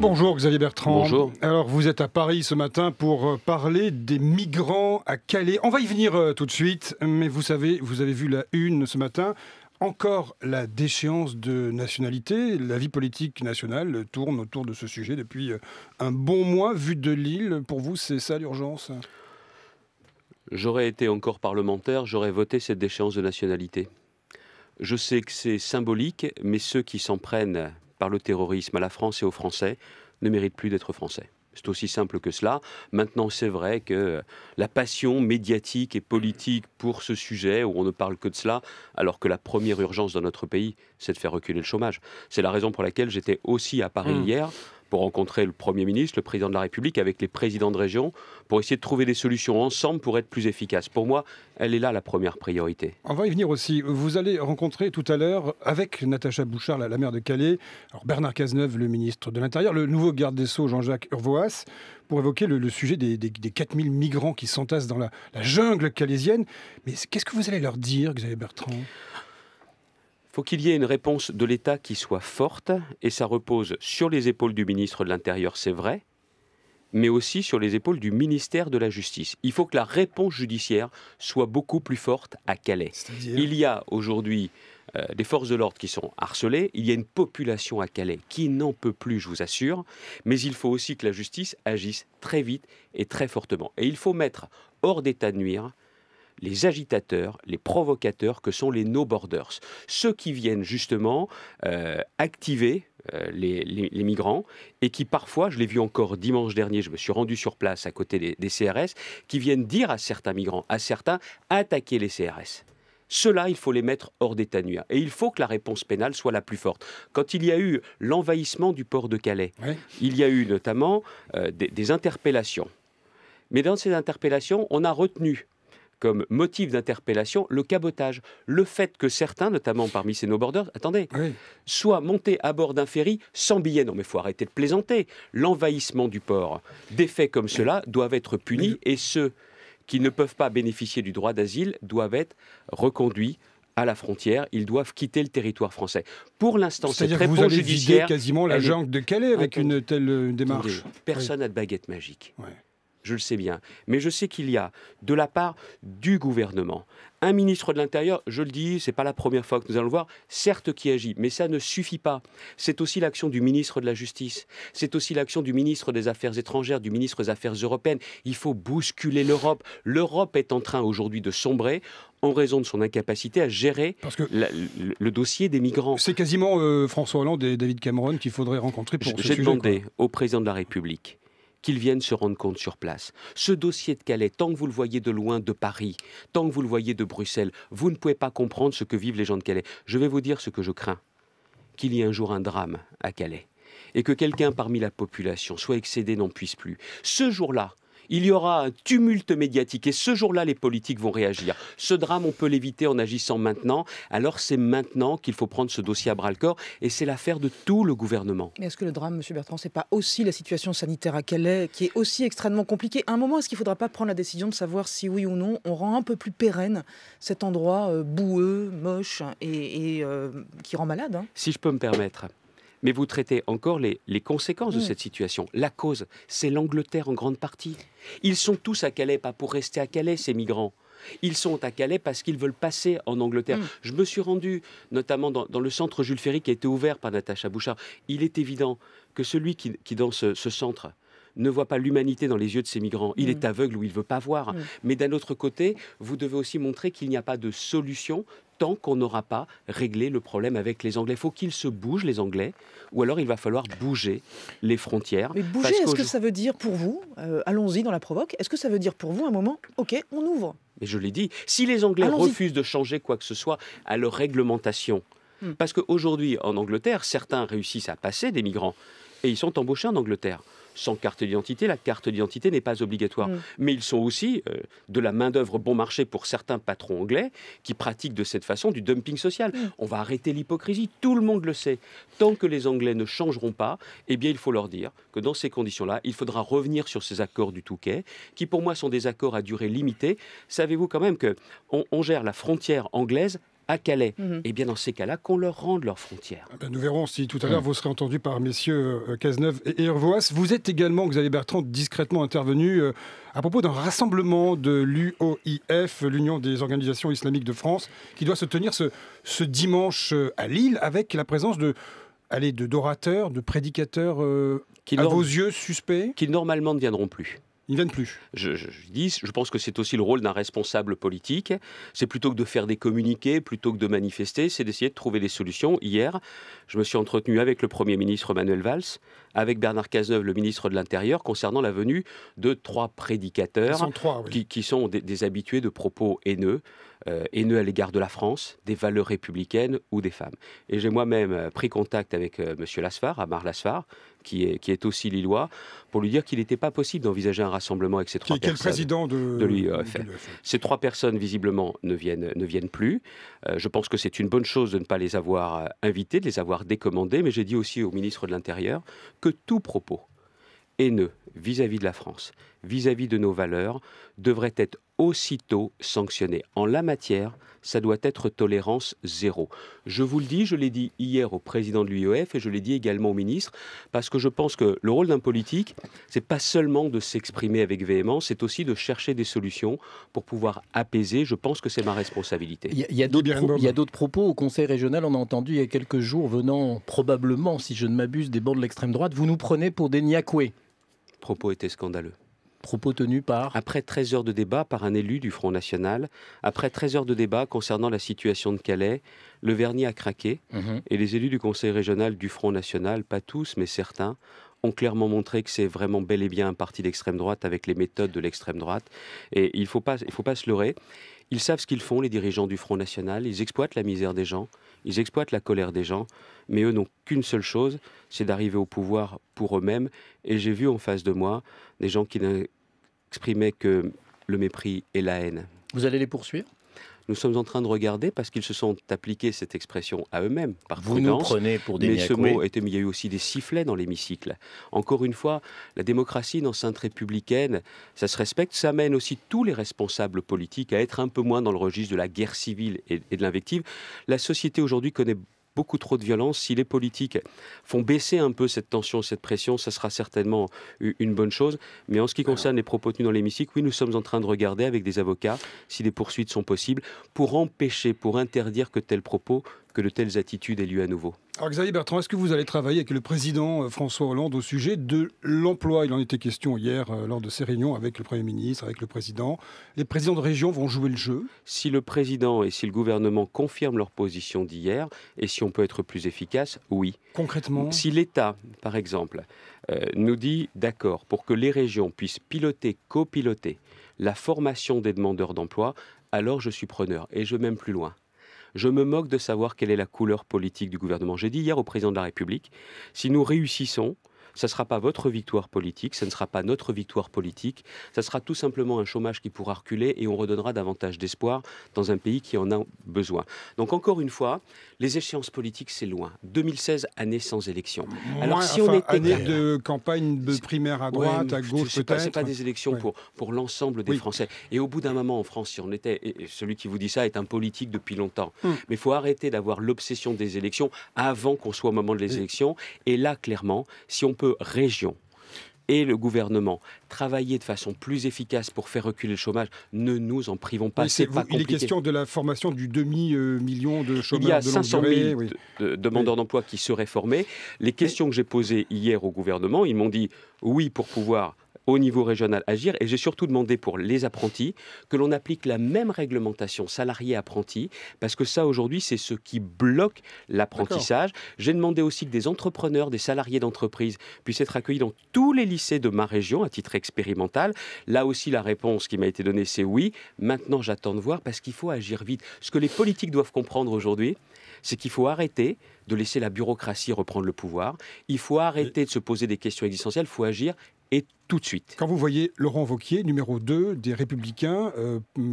Bonjour Xavier Bertrand. Bonjour. Alors vous êtes à Paris ce matin pour parler des migrants à Calais. On va y venir tout de suite, mais vous avez vu la une ce matin. Encore la déchéance de nationalité. La vie politique nationale tourne autour de ce sujet depuis un bon mois. Vu de Lille, pour vous, c'est ça l'urgence ? J'aurais été encore parlementaire, j'aurais voté cette déchéance de nationalité. Je sais que c'est symbolique, mais ceux qui s'en prennent par le terrorisme à la France et aux Français ne méritent plus d'être Français. C'est aussi simple que cela. Maintenant, c'est vrai que la passion médiatique et politique pour ce sujet, où on ne parle que de cela, alors que la première urgence dans notre pays, c'est de faire reculer le chômage. C'est la raison pour laquelle j'étais aussi à Paris hier, pour rencontrer le Premier ministre, le Président de la République, avec les présidents de région, pour essayer de trouver des solutions ensemble pour être plus efficaces. Pour moi, elle est là la première priorité. On va y venir aussi. Vous allez rencontrer tout à l'heure, avec Natacha Bouchart, la maire de Calais, alors Bernard Cazeneuve, le ministre de l'Intérieur, le nouveau garde des Sceaux, Jean-Jacques Urvoas, pour évoquer le sujet des 4000 migrants qui s'entassent dans la jungle calaisienne. Mais qu'est-ce que vous allez leur dire, Xavier Bertrand ? Il faut qu'il y ait une réponse de l'État qui soit forte, et ça repose sur les épaules du ministre de l'Intérieur, c'est vrai, mais aussi sur les épaules du ministère de la Justice. Il faut que la réponse judiciaire soit beaucoup plus forte à Calais. Il y a aujourd'hui des forces de l'ordre qui sont harcelées, il y a une population à Calais qui n'en peut plus, je vous assure, mais il faut aussi que la justice agisse très vite et très fortement. Et il faut mettre hors d'état de nuire les agitateurs, les provocateurs que sont les no-borders. Ceux qui viennent justement activer les migrants et qui parfois, je l'ai vu encore dimanche dernier, je me suis rendu sur place à côté des CRS, qui viennent dire à certains migrants, à certains, attaquer les CRS. Ceux-là, il faut les mettre hors d'état de nuire. Et il faut que la réponse pénale soit la plus forte. Quand il y a eu l'envahissement du port de Calais, il y a eu notamment des interpellations. Mais dans ces interpellations, on a retenu comme motif d'interpellation le cabotage. Le fait que certains, notamment parmi ces no-borders, soient montés à bord d'un ferry sans billet. Non mais il faut arrêter de plaisanter. L'envahissement du port, des faits comme cela doivent être punis et ceux qui ne peuvent pas bénéficier du droit d'asile doivent être reconduits à la frontière, ils doivent quitter le territoire français. Pour l'instant, cette réponse judiciaire... C'est-à-dire que vous allez vider quasiment la jungle de Calais avec une telle démarche. Personne n'a de baguette magique. Je le sais bien. Mais je sais qu'il y a, de la part du gouvernement, un ministre de l'Intérieur, je le dis, ce n'est pas la première fois que nous allons le voir, certes qui agit, mais ça ne suffit pas. C'est aussi l'action du ministre de la Justice, c'est aussi l'action du ministre des Affaires étrangères, du ministre des Affaires européennes. Il faut bousculer l'Europe. L'Europe est en train aujourd'hui de sombrer en raison de son incapacité à gérer le dossier des migrants. C'est quasiment François Hollande et David Cameron qu'il faudrait rencontrer pour ce sujet. J'ai demandé au président de la République qu'ils viennent se rendre compte sur place. Ce dossier de Calais, tant que vous le voyez de loin de Paris, tant que vous le voyez de Bruxelles, vous ne pouvez pas comprendre ce que vivent les gens de Calais. Je vais vous dire ce que je crains, qu'il y ait un jour un drame à Calais, et que quelqu'un parmi la population soit excédé, n'en puisse plus. Ce jour-là, il y aura un tumulte médiatique et ce jour-là, les politiques vont réagir. Ce drame, on peut l'éviter en agissant maintenant. Alors c'est maintenant qu'il faut prendre ce dossier à bras-le-corps et c'est l'affaire de tout le gouvernement. Mais est-ce que le drame, M. Bertrand, c'est pas aussi la situation sanitaire à Calais qui est aussi extrêmement compliquée ? À un moment, est-ce qu'il ne faudra pas prendre la décision de savoir si oui ou non on rend un peu plus pérenne cet endroit boueux, moche et qui rend malade Si je peux me permettre. Mais vous traitez encore les conséquences de cette situation. La cause, c'est l'Angleterre en grande partie. Ils sont tous à Calais, pas pour rester à Calais, ces migrants. Ils sont à Calais parce qu'ils veulent passer en Angleterre. Je me suis rendu notamment dans le centre Jules Ferry qui a été ouvert par Natacha Bouchart. Il est évident que celui qui dans ce centre, ne voit pas l'humanité dans les yeux de ces migrants. Il est aveugle ou il ne veut pas voir. Mais d'un autre côté, vous devez aussi montrer qu'il n'y a pas de solution tant qu'on n'aura pas réglé le problème avec les Anglais. Il faut qu'ils se bougent, les Anglais, ou alors il va falloir bouger les frontières. Mais bouger, est-ce que ça veut dire pour vous, allons-y dans la provoque, est-ce que ça veut dire pour vous un moment, ok, on ouvre ? Mais je l'ai dit, si les Anglais refusent de changer quoi que ce soit à leur réglementation, parce qu'aujourd'hui, en Angleterre, certains réussissent à passer des migrants, et ils sont embauchés en Angleterre. Sans carte d'identité, la carte d'identité n'est pas obligatoire. Mais ils sont aussi de la main-d'œuvre bon marché pour certains patrons anglais qui pratiquent de cette façon du dumping social. On va arrêter l'hypocrisie, tout le monde le sait. Tant que les Anglais ne changeront pas, eh bien il faut leur dire que dans ces conditions-là, il faudra revenir sur ces accords du Touquet, qui pour moi sont des accords à durée limitée. Savez-vous quand même qu'on gère la frontière anglaise à Calais. Et bien dans ces cas-là, qu'on leur rende leurs frontières. Nous verrons si tout à l'heure vous serez entendu par messieurs Cazeneuve et Hervoas. Vous êtes également, Xavier Bertrand, discrètement intervenu à propos d'un rassemblement de l'UOIF, l'Union des organisations islamiques de France, qui doit se tenir ce dimanche à Lille avec la présence d'orateurs, de prédicateurs à vos yeux suspects. Qui normalement ne viendront plus. Ils ne viennent plus. Je pense que c'est aussi le rôle d'un responsable politique. C'est plutôt que de faire des communiqués, plutôt que de manifester, c'est d'essayer de trouver des solutions. Hier, je me suis entretenu avec le Premier ministre Manuel Valls, avec Bernard Cazeneuve, le ministre de l'Intérieur, concernant la venue de 3 prédicateurs qui sont des habitués de propos haineux. Haineux à l'égard de la France, des valeurs républicaines ou des femmes. Et j'ai moi-même pris contact avec M. Lasfar, Amar Lasfar, qui est aussi lillois, pour lui dire qu'il n'était pas possible d'envisager un rassemblement avec ces 3 personnes. Qui est le président de l'UOIF. Ces 3 personnes, visiblement, ne viennent plus. Je pense que c'est une bonne chose de ne pas les avoir invités, de les avoir décommandés, mais j'ai dit aussi au ministre de l'Intérieur que tout propos haineux vis-à-vis de la France, vis-à-vis de nos valeurs, devrait être aussitôt sanctionné. En la matière, ça doit être tolérance zéro. Je vous le dis, je l'ai dit hier au président de l'UOIF et je l'ai dit également au ministre, parce que je pense que le rôle d'un politique, c'est pas seulement de s'exprimer avec véhémence, c'est aussi de chercher des solutions pour pouvoir apaiser. Je pense que c'est ma responsabilité. Il y a d'autres propos au Conseil régional, on a entendu il y a quelques jours, venant probablement, si je ne m'abuse, des bancs de l'extrême droite. Vous nous prenez pour des niakoués. Propos étaient scandaleux. Propos tenus par... Après 13 heures de débat par un élu du Front National, après 13 heures de débat concernant la situation de Calais, le vernis a craqué et les élus du Conseil régional du Front National, pas tous mais certains, ont clairement montré que c'est vraiment bel et bien un parti d'extrême droite avec les méthodes de l'extrême droite. Et il faut pas se leurrer. Ils savent ce qu'ils font, les dirigeants du Front National. Ils exploitent la misère des gens, ils exploitent la colère des gens, mais eux n'ont qu'une seule chose, c'est d'arriver au pouvoir pour eux-mêmes. Et j'ai vu en face de moi des gens qui n'exprimaient que le mépris et la haine. Vous allez les poursuivre ? Nous sommes en train de regarder parce qu'ils se sont appliqués cette expression à eux-mêmes, par Vous prudence. Nous prenez pour des mais niakoués. ce mot était, il y a eu aussi des sifflets dans l'hémicycle. Encore une fois, la démocratie, une enceinte républicaine, ça se respecte. Ça mène aussi tous les responsables politiques à être un peu moins dans le registre de la guerre civile et de l'invective. La société aujourd'hui connaît beaucoup trop de violence. Si les politiques font baisser un peu cette tension, cette pression, ça sera certainement une bonne chose. Mais en ce qui concerne les propos tenus dans l'hémicycle, oui, nous sommes en train de regarder avec des avocats si des poursuites sont possibles pour empêcher, pour interdire que tels propos, que de telles attitudes aient lieu à nouveau. Alors Xavier Bertrand, est-ce que vous allez travailler avec le président François Hollande au sujet de l'emploi ? Il en était question hier lors de ces réunions avec le Premier ministre, avec le président. Les présidents de région vont jouer le jeu ? Si le président et si le gouvernement confirment leur position d'hier, et si on peut être plus efficace, oui. Concrètement ? Si l'État, par exemple, nous dit d'accord pour que les régions puissent piloter, copiloter la formation des demandeurs d'emploi, alors je suis preneur. Et je vais même plus loin. Je me moque de savoir quelle est la couleur politique du gouvernement. J'ai dit hier au président de la République, si nous réussissons, ça ne sera pas votre victoire politique, ça ne sera pas notre victoire politique, ça sera tout simplement un chômage qui pourra reculer et on redonnera davantage d'espoir dans un pays qui en a besoin. Donc encore une fois, les échéances politiques, c'est loin. 2016, année sans élection. Alors si on était année de campagne de primaire à droite, à gauche peut-être. C'est pas des élections pour l'ensemble des Français. Et au bout d'un moment en France, si on était, et celui qui vous dit ça est un politique depuis longtemps, mais il faut arrêter d'avoir l'obsession des élections avant qu'on soit au moment des élections. Et là, clairement, si on peut région et le gouvernement travailler de façon plus efficace pour faire reculer le chômage, ne nous en privons pas. C'est pas compliqué. Il est question de la formation du demi-million de chômeurs. Il y a 500 000 demandeurs d'emploi qui seraient formés. Les questions que j'ai posées hier au gouvernement, ils m'ont dit oui pour pouvoir au niveau régional agir, et j'ai surtout demandé pour les apprentis que l'on applique la même réglementation salarié-apprenti, parce que ça aujourd'hui c'est ce qui bloque l'apprentissage. J'ai demandé aussi que des entrepreneurs, des salariés d'entreprise puissent être accueillis dans tous les lycées de ma région à titre expérimental. Là aussi la réponse qui m'a été donnée c'est oui. Maintenant j'attends de voir parce qu'il faut agir vite. Ce que les politiques doivent comprendre aujourd'hui, c'est qu'il faut arrêter de laisser la bureaucratie reprendre le pouvoir. Il faut arrêter de se poser des questions existentielles, il faut agir et tout de suite. Quand vous voyez Laurent Wauquiez, numéro 2 des Républicains,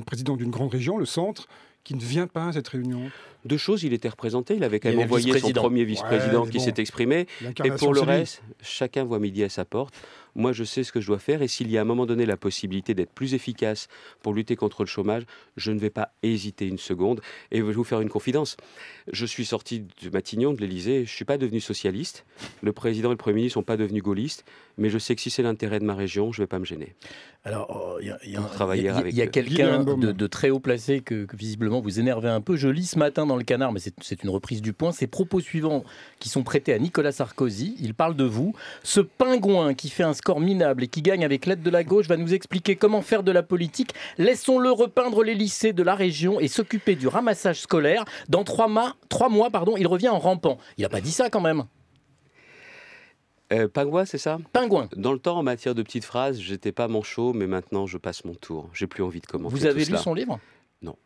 président d'une grande région, le centre, qui ne vient pas à cette réunion. Deux choses, il était représenté, il avait quand même envoyé son premier vice-président qui s'est exprimé. Et pour le reste, chacun voit midi à sa porte. Moi, je sais ce que je dois faire et s'il y a à un moment donné la possibilité d'être plus efficace pour lutter contre le chômage, je ne vais pas hésiter une seconde. Et je vais vous faire une confidence. Je suis sorti de Matignon, de l'Élysée, je ne suis pas devenu socialiste. Le président et le Premier ministre ne sont pas devenus gaullistes. Mais je sais que si c'est l'intérêt de ma région, je ne vais pas me gêner. Alors, il y y a quelqu'un de très haut placé que visiblement vous énervez un peu. Je lis ce matin dans le Canard, mais c'est une reprise du Point, ces propos suivants qui sont prêtés à Nicolas Sarkozy. Il parle de vous. Ce pingouin qui fait un score minable et qui gagne avec l'aide de la gauche va nous expliquer comment faire de la politique. Laissons-le repeindre les lycées de la région et s'occuper du ramassage scolaire. Dans 3 mois, il revient en rampant. Il n'a pas dit ça quand même. Pingouin, c'est ça? Pingouin. Dans le temps, en matière de petites phrases, j'étais pas manchot, mais maintenant je passe mon tour. J'ai plus envie de commenter. Vous avez tout lu cela. son livre? Non.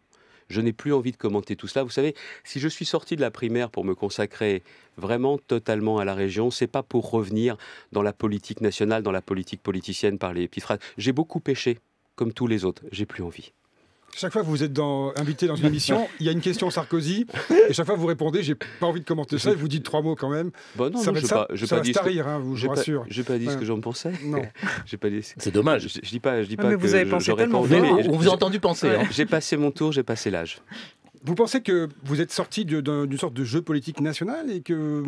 Je n'ai plus envie de commenter tout cela. Vous savez, si je suis sorti de la primaire pour me consacrer vraiment totalement à la région, c'est pas pour revenir dans la politique nationale, dans la politique politicienne par les petites phrases. J'ai beaucoup péché, comme tous les autres. J'ai plus envie. Chaque fois que vous êtes invité dans une émission, il y a une question Sarkozy, et chaque fois vous répondez, j'ai pas envie de commenter ça, et vous dites 3 mots quand même. Bon, non, ça va se tarir, je vous rassure. J'ai pas dit ce que j'en pensais. Non. C'est dommage. Je dis pas mais que vous avez pensé tellement réponds, fort. mais On vous a entendu penser. Hein. J'ai passé mon tour, j'ai passé l'âge. Vous pensez que vous êtes sorti d'une sorte de jeu politique national et que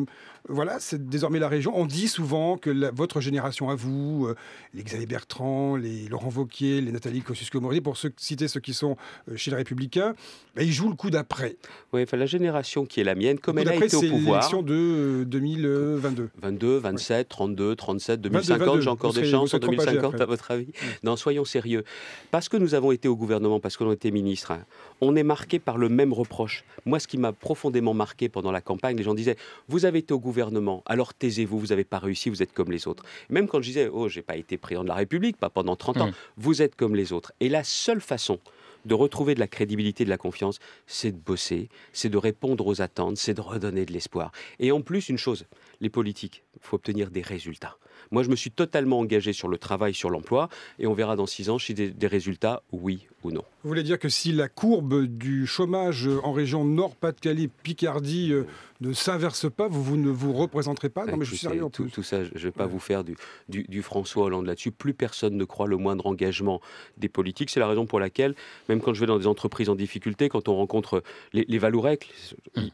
voilà, c'est désormais la région. On dit souvent que votre génération à vous, les Xavier Bertrand, les Laurent Wauquiez, les Nathalie Kosciusko-Morizet, pour citer ceux qui sont chez les Républicains, ils jouent le coup d'après. Oui, la génération qui est la mienne, comme elle a été été au pouvoir. C'est l'élection de 2022. 22, 27, 32, 37, 2050, j'ai encore des chances en 2050 à votre avis? Non, soyons sérieux. Parce que nous avons été au gouvernement, parce que l'on était ministre, on est marqué par le même reproche. Moi, ce qui m'a profondément marqué pendant la campagne, les gens disaient « Vous avez été au gouvernement, alors taisez-vous, vous n'avez pas réussi, vous êtes comme les autres. » Même quand je disais « Oh, j'ai pas été président de la République, pas pendant 30 ans, vous êtes comme les autres. » Et la seule façon de retrouver de la crédibilité, de la confiance, c'est de bosser, c'est de répondre aux attentes, c'est de redonner de l'espoir. Et en plus, une chose, les politiques, il faut obtenir des résultats. Moi, je me suis totalement engagé sur le travail, sur l'emploi, et on verra dans 6 ans si des résultats, oui ou non. Vous voulez dire que si la courbe du chômage en région Nord-Pas-de-Calais, Picardie ne s'inverse pas, vous ne vous représenterez pas? Non, mais je suis sérieux en plus. Tout ça, je ne vais pas vous faire du François Hollande là-dessus. Plus personne ne croit le moindre engagement des politiques. C'est la raison pour laquelle, même quand je vais dans des entreprises en difficulté, quand on rencontre les Valourec,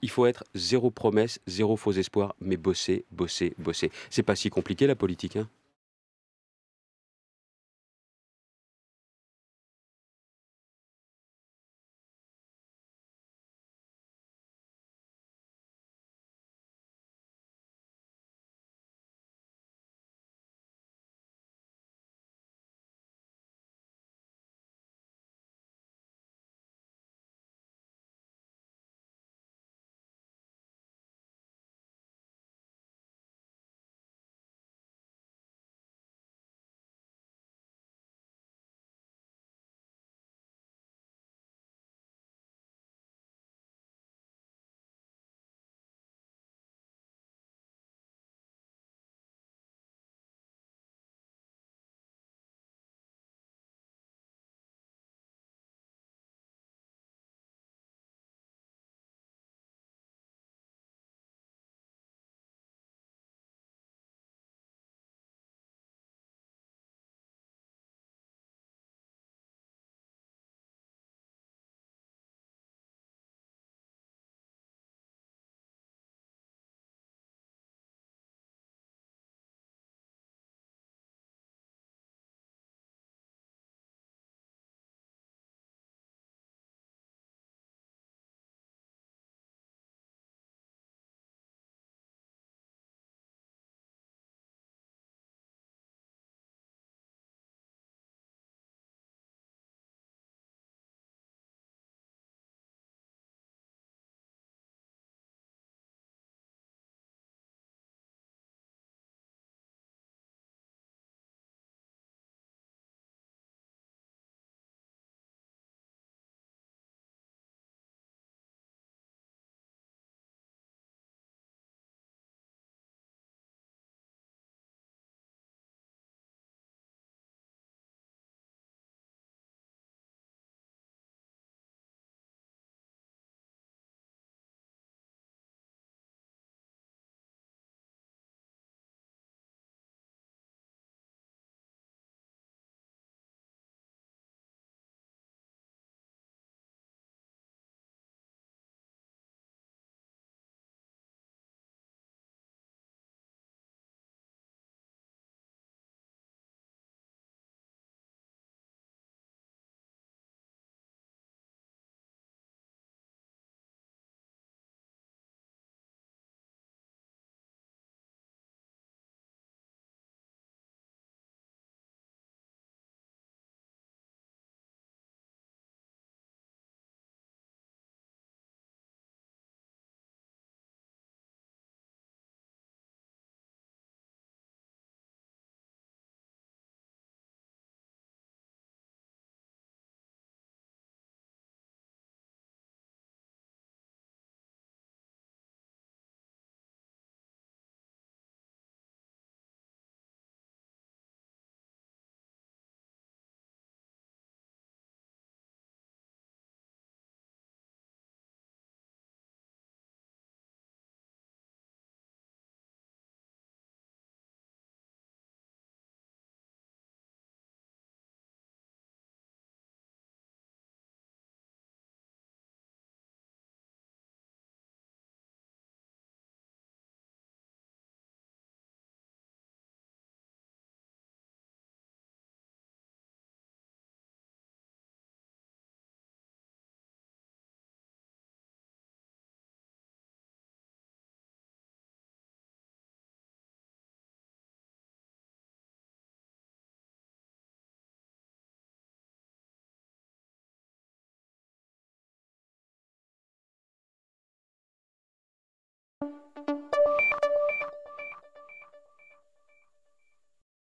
il faut être 0 promesse, 0 faux espoir, mais bosser, bosser, bosser. C'est pas si compliqué la politique, hein.